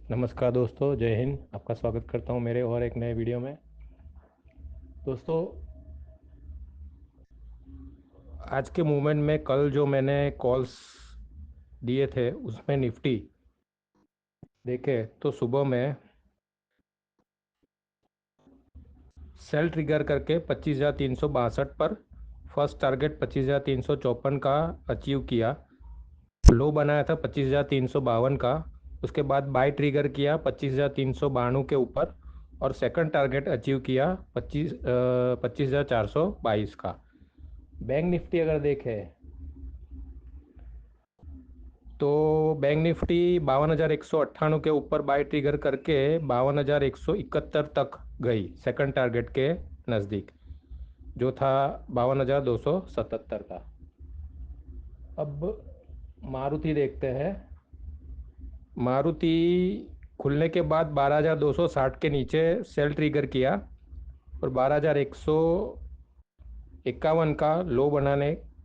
नमस्कार दोस्तों, जय हिंद। आपका स्वागत करता हूं मेरे और एक नए वीडियो में। दोस्तों, आज के मूवमेंट में कल जो मैंने कॉल्स दिए थे उसमें निफ्टी देखे तो सुबह में सेल ट्रिगर करके 25,362 पर फर्स्ट टारगेट 25,354 का अचीव किया। लो बनाया था 25,352 का। उसके बाद बाय ट्रिगर किया 25,392 के ऊपर और सेकंड टारगेट अचीव किया 25,422 का। बैंक निफ्टी अगर देखें तो बैंक निफ्टी 52,198 के ऊपर बाय ट्रिगर करके 52,171 तक गई सेकंड टारगेट के नज़दीक, जो था 52,277 का। अब मारुति देखते हैं। मारुति खुलने के बाद 12,260 के नीचे सेल ट्रिगर किया और 12,151 का लो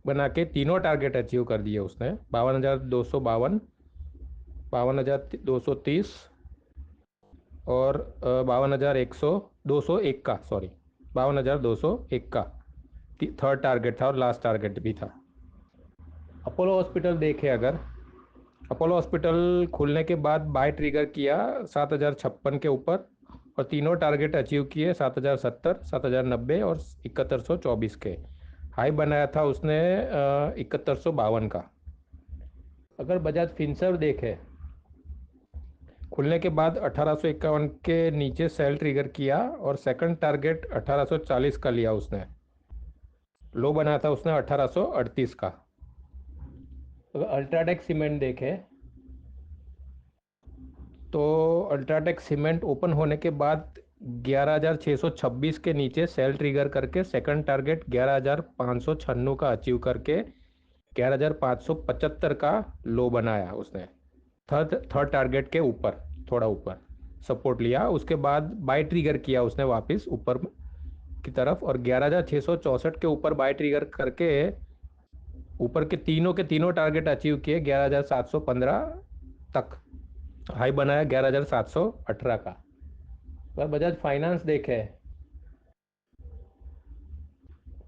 बना के तीनों टारगेट अचीव कर दिए उसने। 52,252, 52,230 और 52,100 201 का, सॉरी, 52,201 का थर्ड टारगेट था और लास्ट टारगेट भी था। अपोलो हॉस्पिटल देखे अगर, अपोलो हॉस्पिटल खुलने के बाद बाय ट्रिगर किया 7,056 के ऊपर और तीनों टारगेट अचीव किए 7,070, 7,090 और 7,124 के। हाई बनाया था उसने 7,152 का। अगर बजाज फिनसर्व देखे, खुलने के बाद 1,851 के नीचे सेल ट्रिगर किया और सेकंड टारगेट 1,840 का लिया उसने। लो बनाया था उसने 1,838 का। अगर अल्ट्राटेक सीमेंट देखे तो अल्ट्राटेक सीमेंट ओपन होने के बाद 11,626 के नीचे सेल ट्रिगर करके सेकंड टारगेट 11,596 का अचीव करके 11,575 का लो बनाया उसने। थर्ड टारगेट के ऊपर, थोड़ा ऊपर सपोर्ट लिया। उसके बाद बाय ट्रिगर किया उसने वापस ऊपर की तरफ और 11,664 के ऊपर बाय ट्रिगर करके ऊपर के तीनों टारगेट अचीव किए 11,715 तक। हाई बनाया 11,718 का। अगर बजाज फाइनेंस देखे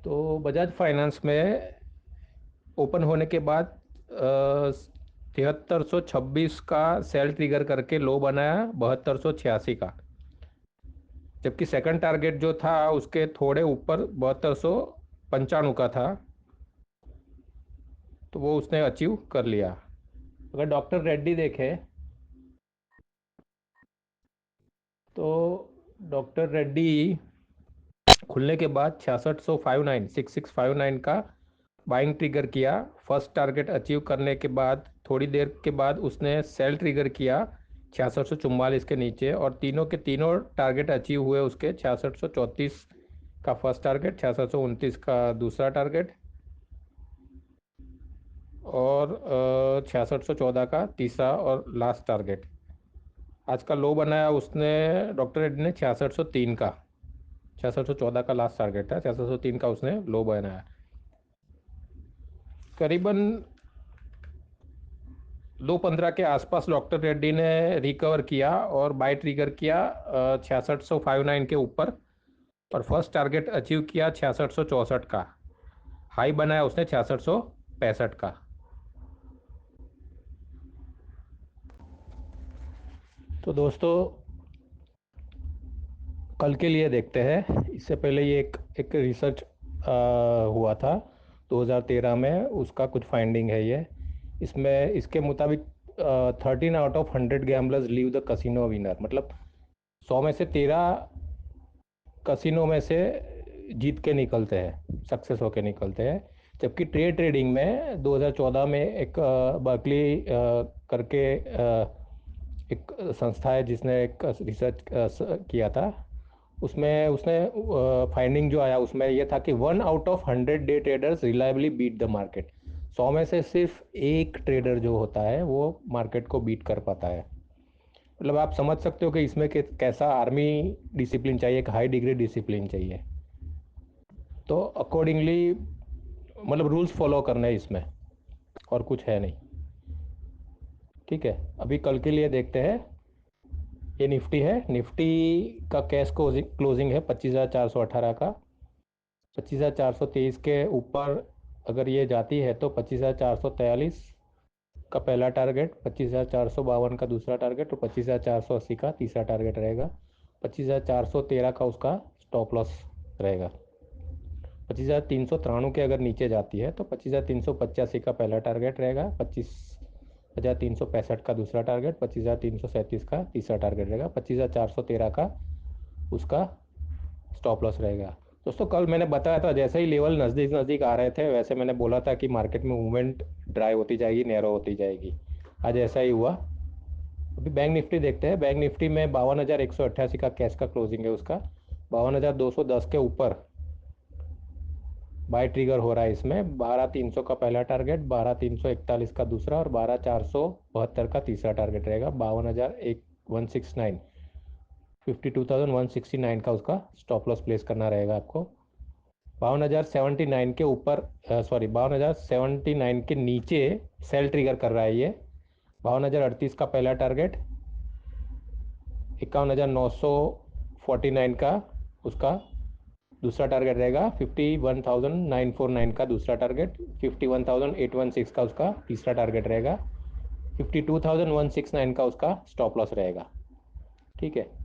तो बजाज फाइनेंस में ओपन होने के बाद 7,326 का सेल ट्रिगर करके लो बनाया 7,286 का। जबकि सेकंड टारगेट जो था उसके थोड़े ऊपर 7,295 का था, तो वो उसने अचीव कर लिया। अगर डॉक्टर रेड्डी देखे तो डॉक्टर रेड्डी खुलने के बाद 6659 का बाइंग ट्रिगर किया। फर्स्ट टारगेट अचीव करने के बाद थोड़ी देर के बाद उसने सेल ट्रिगर किया 6644 के नीचे और तीनों के तीनों टारगेट अचीव हुए उसके। 6634 का फर्स्ट टारगेट, 6629 का दूसरा टारगेट और 6614 का तीसरा और लास्ट टारगेट। आज का लो बनाया उसने डॉक्टर रेड्डी ने 6603 का। 6614 का लास्ट टारगेट था, 6603 का उसने लो बनाया। करीबन 215 के आसपास डॉक्टर रेड्डी ने रिकवर किया और बाय ट्रिगर किया 6659 के ऊपर और फर्स्ट टारगेट अचीव किया 6664 का। हाई बनाया उसने 6665 का। तो दोस्तों, कल के लिए देखते हैं। इससे पहले ये एक रिसर्च हुआ था 2013 में, उसका कुछ फाइंडिंग है ये। इसमें इसके मुताबिक 13 out of 100 gamblers leave the casino winner, मतलब 100 में से 13 कसिनो में से जीत के निकलते हैं, सक्सेस होके निकलते हैं। जबकि ट्रेडिंग में 2014 में एक बर्कली करके एक संस्था है जिसने एक रिसर्च किया था। उसमें उसने फाइंडिंग जो आया उसमें यह था कि 1 out of 100 day traders reliably beat the market. 100 में से सिर्फ एक ट्रेडर जो होता है वो मार्केट को बीट कर पाता है। मतलब आप समझ सकते हो कि इसमें कैसा आर्मी डिसिप्लिन चाहिए, एक हाई डिग्री डिसिप्लिन चाहिए। तो अकॉर्डिंगली मतलब रूल्स फॉलो करना है इसमें, और कुछ है नहीं। ठीक है, अभी कल के लिए देखते हैं। ये निफ्टी है। निफ्टी का कैश क्लोजिंग है 25,418 का। 25,423 के ऊपर अगर ये जाती है तो 25,443 का पहला टारगेट, 25,452 का दूसरा टारगेट और 25,480 का तीसरा टारगेट रहेगा। 25,413 का उसका स्टॉप लॉस रहेगा। 25,393 के अगर नीचे जाती है तो 25,385 का पहला टारगेट रहेगा, 25,365 का दूसरा टारगेट, 25,337 का तीसरा टारगेट रहेगा, 25,413 का उसका स्टॉप लॉस रहेगा। दोस्तों कल मैंने बताया था जैसे ही लेवल नज़दीक नज़दीक आ रहे थे वैसे मैंने बोला था कि मार्केट में मूवमेंट ड्राई होती जाएगी, नैरो होती जाएगी। आज ऐसा ही हुआ। अभी बैंक निफ्टी देखते हैं। बैंक निफ्टी में 52,188 का कैश का क्लोजिंग है उसका। 52,210 के ऊपर बाय ट्रिगर हो रहा है इसमें। 12,300 का पहला टारगेट, 12,341 का दूसरा और 12,472 का तीसरा टारगेट रहेगा। 52,169, 52,169 का उसका स्टॉप लॉस प्लेस करना रहेगा आपको। 52,079 के ऊपर, सॉरी 52,079 के नीचे सेल ट्रिगर कर रहा है ये। 52,038 का पहला टारगेट, 51,949 का उसका दूसरा टारगेट रहेगा। 51,949 का दूसरा टारगेट, 51,816 का उसका तीसरा टारगेट रहेगा। 52,169 का उसका स्टॉप लॉस रहेगा। ठीक है।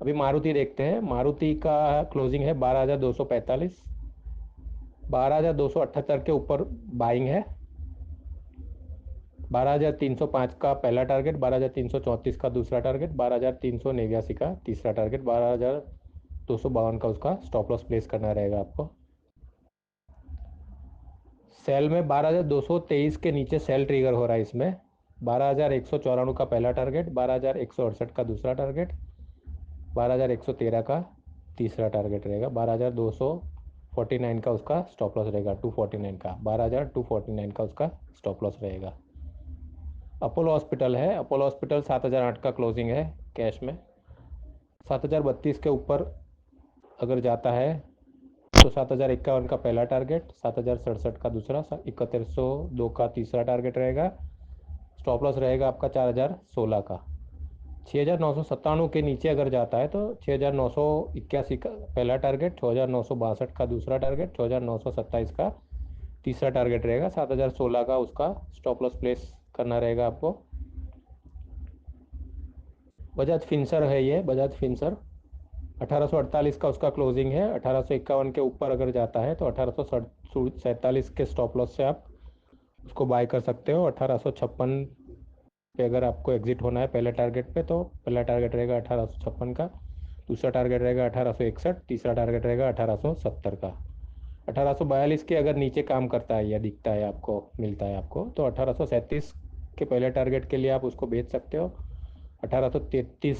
अभी मारुति देखते हैं। मारुति का क्लोजिंग है 12,245, 12,278 के ऊपर बाइंग है। 12,305 का पहला टारगेट, 12,334 का दूसरा टारगेट, 12,389 का तीसरा टारगेट, 12,252 का उसका स्टॉप लॉस प्लेस करना रहेगा आपको। सेल में 12,223 के नीचे सेल ट्रिगर हो रहा है इसमें। 12,194 का पहला टारगेट, 12,168 का दूसरा टारगेट, 12,113 का तीसरा टारगेट रहेगा, 12,249 का उसका स्टॉप लॉस रहेगा, 249 का 12,249 का उसका स्टॉप लॉस रहेगा। अपोलो हॉस्पिटल है। अपोलो हॉस्पिटल 7,008 का क्लोजिंग है कैश में। 7,032 के ऊपर अगर जाता है तो 7,051 का पहला टारगेट, 7,067 का दूसरा, 31,202 का तीसरा टारगेट रहेगा। स्टॉप लॉस रहेगा आपका 4,016 का। 6,997 के नीचे अगर जाता है तो 6,981 का पहला टारगेट, 6,962 का दूसरा टारगेट, 6,927 का तीसरा टारगेट रहेगा। 7,016 का उसका स्टॉप लॉस प्लेस करना रहेगा आपको। बजाज फिंसर है ये, बजाज फिंसर 1848 का उसका क्लोजिंग है। 1851 के ऊपर अगर जाता है तो 1847 के स्टॉप लॉस से आप उसको बाय कर सकते हो। 1856 पे अगर आपको एग्जिट होना है पहले टारगेट पे तो पहला टारगेट रहेगा 1856 का, दूसरा टारगेट रहेगा 1861, तीसरा टारगेट रहेगा 1870 का। 1842 के अगर नीचे काम करता है या दिखता है आपको, मिलता है आपको, तो 1837 के पहले टारगेट के लिए आप उसको बेच सकते हो। 1833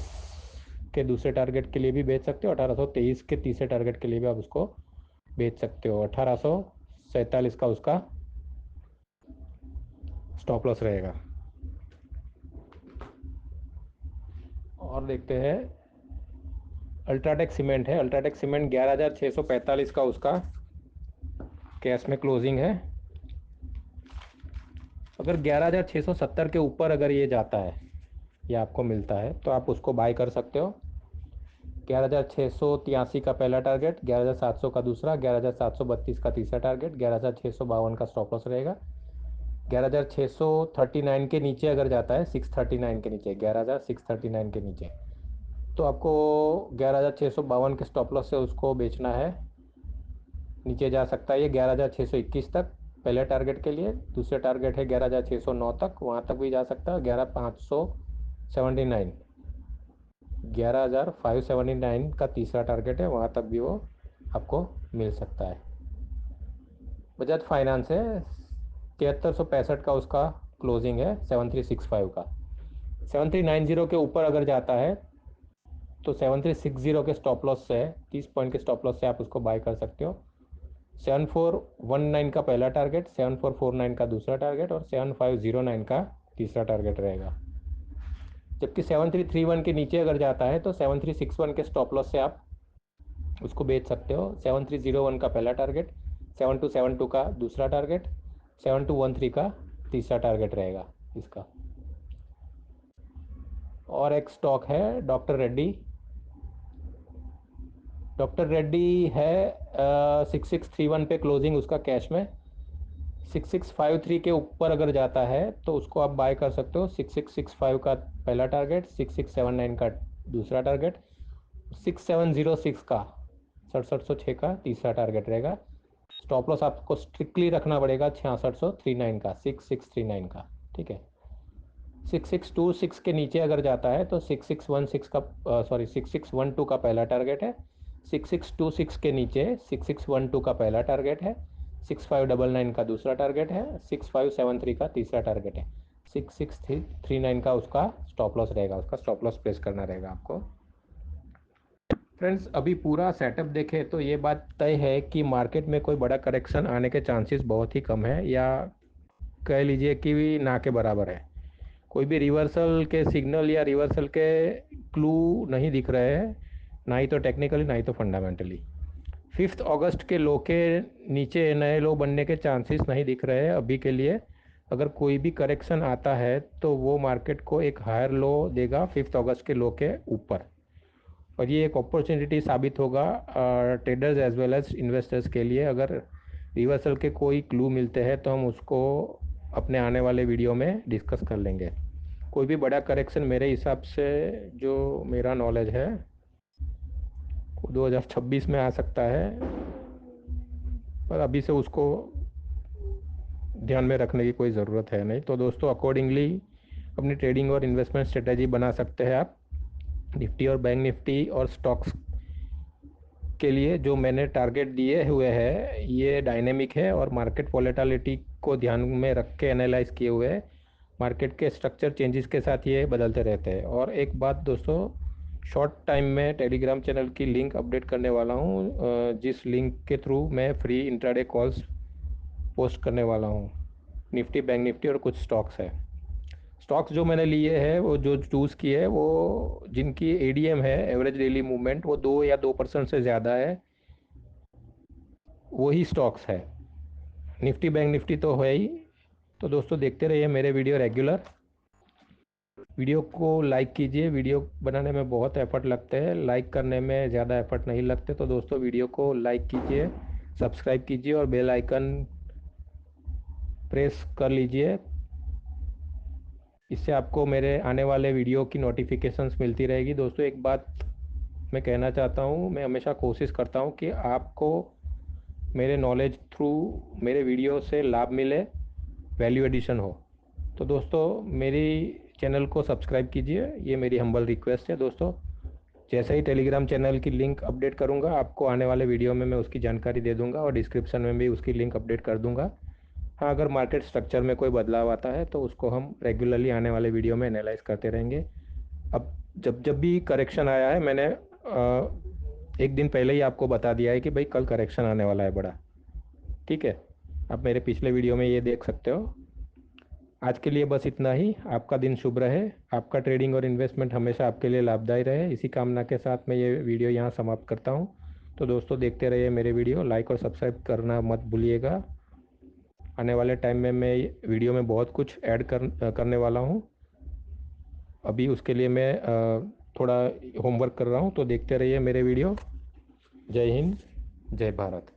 के दूसरे टारगेट के लिए भी बेच सकते हो। 1823 के तीसरे टारगेट के लिए भी आप उसको बेच सकते हो। 1847 का उसका स्टॉप लॉस रहेगा। और देखते हैं अल्ट्राटेक सीमेंट है। अल्ट्राटेक सीमेंट 11,645 का उसका कैश में क्लोजिंग है। अगर 11,670 के ऊपर अगर ये जाता है या आपको मिलता है तो आप उसको बाय कर सकते हो। 11,683 का पहला टारगेट, 11,700 का दूसरा, 11,732 का तीसरा टारगेट, 11,652 का स्टॉप लॉस रहेगा। 11,639 के नीचे अगर जाता है, 639 के नीचे, 11,639 के नीचे, तो आपको 11,652 के स्टॉप लॉस से उसको बेचना है। नीचे जा सकता है ये 11,621 तक पहले टारगेट के लिए। दूसरे टारगेट है 11,609 तक, वहाँ तक भी जा सकता है। 11,579, 11,579 का तीसरा टारगेट है, वहाँ तक भी वो आपको मिल सकता है। बजाज फाइनेंस है। 7365 का उसका क्लोजिंग है, 7365 का। 7390 के ऊपर अगर जाता है तो 7360 के स्टॉप लॉस से, 30 पॉइंट के स्टॉप लॉस से आप उसको बाय कर सकते हो। 7419 का पहला टारगेट, 7449 का दूसरा टारगेट और 7509 का तीसरा टारगेट रहेगा। जबकि 7331 के नीचे अगर जाता है तो 7361 के स्टॉप लॉस से आप उसको बेच सकते हो। 7301 का पहला टारगेट, 7272 का दूसरा टारगेट, 7213 का तीसरा टारगेट रहेगा इसका। और एक स्टॉक है डॉक्टर रेड्डी। डॉक्टर रेड्डी है 6631 पे क्लोजिंग उसका कैश में। 6653 के ऊपर अगर जाता है तो उसको आप बाय कर सकते हो। 6665 का पहला टारगेट, 6679 का दूसरा टारगेट, 6706 का 6706 का तीसरा टारगेट रहेगा। स्टॉप लॉस आपको स्ट्रिक्टली रखना पड़ेगा 6639 का, 6639 का। ठीक है। 6626 के नीचे अगर जाता है तो 6616 का सॉरी 6612 का पहला टारगेट है। 6626 के नीचे 6612 का पहला टारगेट है। 6599 का दूसरा टारगेट है। 6573 का तीसरा टारगेट है। 6639 का उसका स्टॉप लॉस रहेगा, उसका स्टॉप लॉस प्लेस करना रहेगा आपको। फ्रेंड्स, अभी पूरा सेटअप देखें तो ये बात तय है कि मार्केट में कोई बड़ा करेक्शन आने के चांसेस बहुत ही कम है, या कह लीजिए कि ना के बराबर है। कोई भी रिवर्सल के सिग्नल या रिवर्सल के क्लू नहीं दिख रहे हैं, ना ही तो टेक्निकली ना ही तो फंडामेंटली। 5 अगस्त के लो के नीचे नए लो बनने के चांसेस नहीं दिख रहे हैं अभी के लिए। अगर कोई भी करेक्शन आता है तो वो मार्केट को एक हायर लो देगा 5 अगस्त के लो के ऊपर, और ये एक अपॉर्चुनिटी साबित होगा traders as well as investors के लिए। अगर रिवर्सल के कोई क्लू मिलते हैं तो हम उसको अपने आने वाले वीडियो में डिस्कस कर लेंगे। कोई भी बड़ा करेक्शन मेरे हिसाब से, जो मेरा नॉलेज है, 2026 में आ सकता है, पर अभी से उसको ध्यान में रखने की कोई ज़रूरत है नहीं। तो दोस्तों, अकॉर्डिंगली अपनी ट्रेडिंग और इन्वेस्टमेंट स्ट्रेटजी बना सकते हैं आप। निफ्टी और बैंक निफ्टी और स्टॉक्स के लिए जो मैंने टारगेट दिए हुए हैं ये डायनेमिक है और मार्केट वॉलेटिलिटी को ध्यान में रख के एनालाइज किए हुए हैं। मार्केट के स्ट्रक्चर चेंजेस के साथ ये बदलते रहते हैं। और एक बात दोस्तों, शॉर्ट टाइम में टेलीग्राम चैनल की लिंक अपडेट करने वाला हूँ, जिस लिंक के थ्रू मैं फ्री इंट्राडे कॉल्स पोस्ट करने वाला हूँ। निफ्टी, बैंक निफ्टी और कुछ स्टॉक्स है। स्टॉक्स जो मैंने लिए हैं, वो जो चूज़ किए हैं, वो जिनकी एडीएम है, एवरेज डेली मूवमेंट, वो 2 या 2% से ज़्यादा है, वही स्टॉक्स है। निफ्टी बैंक निफ्टी तो है ही। तो दोस्तों, देखते रहिए मेरे वीडियो रेगुलर। वीडियो को लाइक कीजिए। वीडियो बनाने में बहुत एफर्ट लगते हैं, लाइक करने में ज़्यादा एफर्ट नहीं लगते। तो दोस्तों, वीडियो को लाइक कीजिए, सब्सक्राइब कीजिए और बेल आइकन प्रेस कर लीजिए। इससे आपको मेरे आने वाले वीडियो की नोटिफिकेशंस मिलती रहेगी। दोस्तों, एक बात मैं कहना चाहता हूँ, मैं हमेशा कोशिश करता हूँ कि आपको मेरे नॉलेज थ्रू मेरे वीडियो से लाभ मिले, वैल्यू एडिशन हो। तो दोस्तों, मेरी चैनल को सब्सक्राइब कीजिए, ये मेरी हम्बल रिक्वेस्ट है। दोस्तों, जैसे ही टेलीग्राम चैनल की लिंक अपडेट करूंगा, आपको आने वाले वीडियो में मैं उसकी जानकारी दे दूंगा और डिस्क्रिप्शन में भी उसकी लिंक अपडेट कर दूंगा। हाँ, अगर मार्केट स्ट्रक्चर में कोई बदलाव आता है तो उसको हम रेगुलरली आने वाले वीडियो में एनालाइज करते रहेंगे। अब जब जब भी करेक्शन आया है, मैंने एक दिन पहले ही आपको बता दिया है कि भाई कल करेक्शन आने वाला है बड़ा। ठीक है, आप मेरे पिछले वीडियो में ये देख सकते हो। आज के लिए बस इतना ही। आपका दिन शुभ रहे, आपका ट्रेडिंग और इन्वेस्टमेंट हमेशा आपके लिए लाभदायी रहे, इसी कामना के साथ मैं ये वीडियो यहाँ समाप्त करता हूँ। तो दोस्तों, देखते रहिए मेरे वीडियो, लाइक और सब्सक्राइब करना मत भूलिएगा। आने वाले टाइम में मैं वीडियो में बहुत कुछ ऐड करने वाला हूँ। अभी उसके लिए मैं थोड़ा होमवर्क कर रहा हूँ। तो देखते रहिए मेरे वीडियो। जय हिंद, जय भारत।